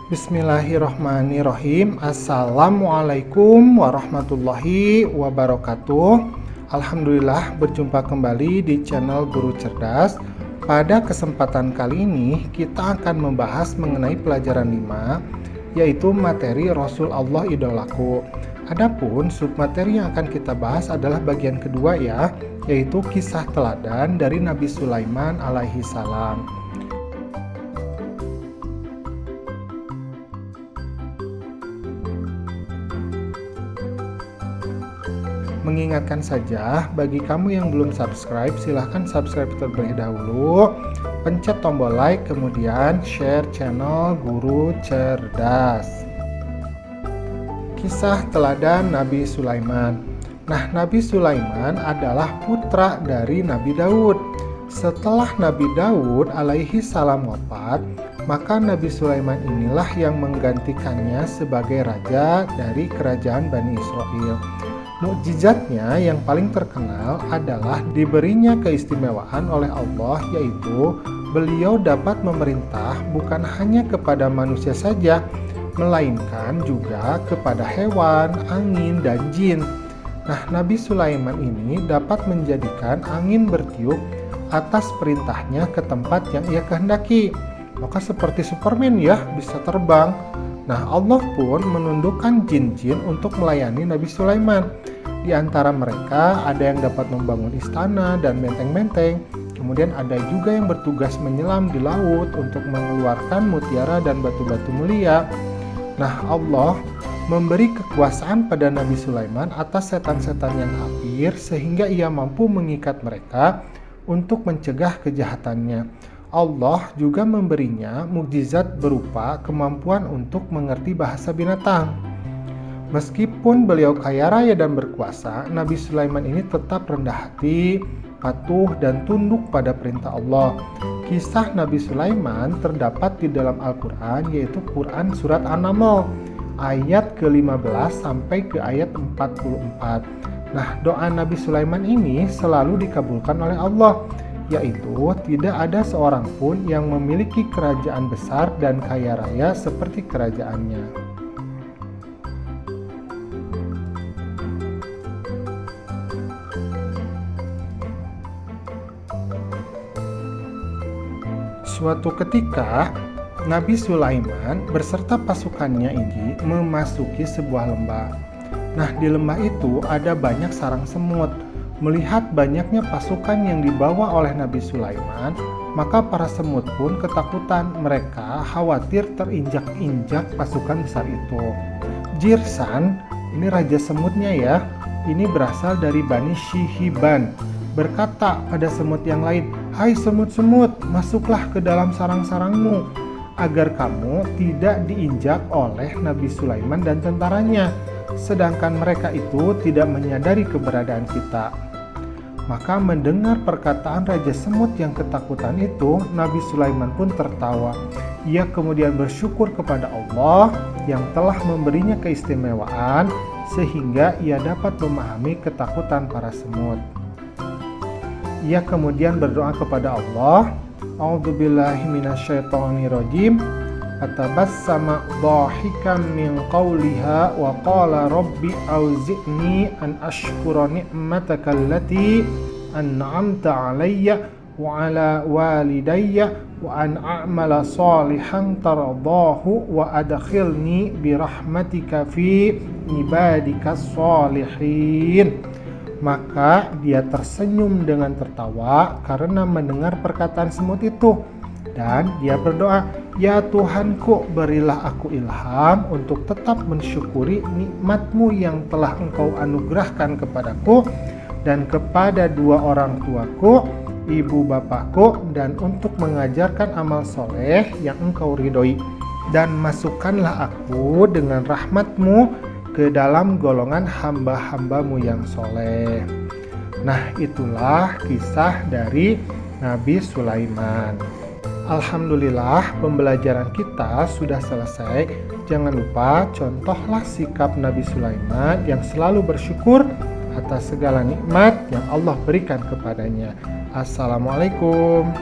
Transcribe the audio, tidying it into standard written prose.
Bismillahirrahmanirrahim. Assalamualaikum warahmatullahi wabarakatuh. Alhamdulillah berjumpa kembali di channel Guru Cerdas. Pada kesempatan kali ini kita akan membahas mengenai pelajaran 5, yaitu materi Rasul Allah Idolaku. Adapun submateri yang akan kita bahas adalah bagian kedua ya, yaitu kisah teladan dari Nabi Sulaiman alaihi salam. Mengingatkan saja, bagi kamu yang belum subscribe, silahkan subscribe terlebih dahulu, pencet tombol like, kemudian share channel Guru Cerdas. Kisah teladan Nabi Sulaiman. Nah, Nabi Sulaiman adalah putra dari Nabi Daud. Setelah Nabi Daud alaihi salam wafat, maka Nabi Sulaiman inilah yang menggantikannya sebagai raja dari kerajaan Bani Israel. Mukjizatnya yang paling terkenal adalah diberinya keistimewaan oleh Allah, yaitu beliau dapat memerintah bukan hanya kepada manusia saja, melainkan juga kepada hewan, angin, dan jin. Nah, Nabi Sulaiman ini dapat menjadikan angin bertiup atas perintahnya ke tempat yang ia kehendaki. Maka seperti Superman ya, bisa terbang. Nah, Allah pun menundukkan jin-jin untuk melayani Nabi Sulaiman. Di antara mereka ada yang dapat membangun istana dan benteng-benteng. Kemudian ada juga yang bertugas menyelam di laut untuk mengeluarkan mutiara dan batu-batu mulia. Nah, Allah memberi kekuasaan pada Nabi Sulaiman atas setan-setan yang kafir sehingga ia mampu mengikat mereka untuk mencegah kejahatannya. Allah juga memberinya mukjizat berupa kemampuan untuk mengerti bahasa binatang. Meskipun beliau kaya raya dan berkuasa, Nabi Sulaiman ini tetap rendah hati, patuh, dan tunduk pada perintah Allah. Kisah Nabi Sulaiman terdapat di dalam Al-Quran, yaitu Quran Surat An-Naml, ayat ke-15 sampai ke ayat 44. Nah, doa Nabi Sulaiman ini selalu dikabulkan oleh Allah, yaitu tidak ada seorang pun yang memiliki kerajaan besar dan kaya raya seperti kerajaannya. Suatu ketika, Nabi Sulaiman beserta pasukannya ini memasuki sebuah lembah. Nah, di lembah itu ada banyak sarang semut. Melihat banyaknya pasukan yang dibawa oleh Nabi Sulaiman, maka para semut pun ketakutan. Mereka khawatir terinjak-injak pasukan besar itu. Jirsan, ini raja semutnya ya, ini berasal dari Bani Shihiban, berkata pada semut yang lain, "Hai semut-semut, masuklah ke dalam sarang-sarangmu, agar kamu tidak diinjak oleh Nabi Sulaiman dan tentaranya, sedangkan mereka itu tidak menyadari keberadaan kita." Maka mendengar perkataan Raja Semut yang ketakutan itu, Nabi Sulaiman pun tertawa. Ia kemudian bersyukur kepada Allah yang telah memberinya keistimewaan, sehingga ia dapat memahami ketakutan para semut. Ia kemudian berdoa kepada Allah, "A'udzubillahi minasyaitonirrajim." Fatabassama dhahikan min qawliha wa qala rabbi auzi'ni an ashkura ni'mataka allati an'amta 'alayya wa 'ala walidayya wa an a'mala salihan tardahu wa adkhilni bi rahmatika fi ibadikas shalihin. Maka dia tersenyum dengan tertawa karena mendengar perkataan semut itu. Dan dia berdoa, "Ya Tuhanku, berilah aku ilham untuk tetap mensyukuri nikmat-Mu yang telah Engkau anugerahkan kepadaku dan kepada dua orang tuaku, ibu bapakku, dan untuk mengajarkan amal soleh yang Engkau ridhoi. Dan masukkanlah aku dengan rahmat-Mu ke dalam golongan hamba-hamba-Mu yang soleh." Nah, itulah kisah dari Nabi Sulaiman. Alhamdulillah, pembelajaran kita sudah selesai. Jangan lupa contohlah sikap Nabi Sulaiman yang selalu bersyukur atas segala nikmat yang Allah berikan kepadanya. Assalamualaikum.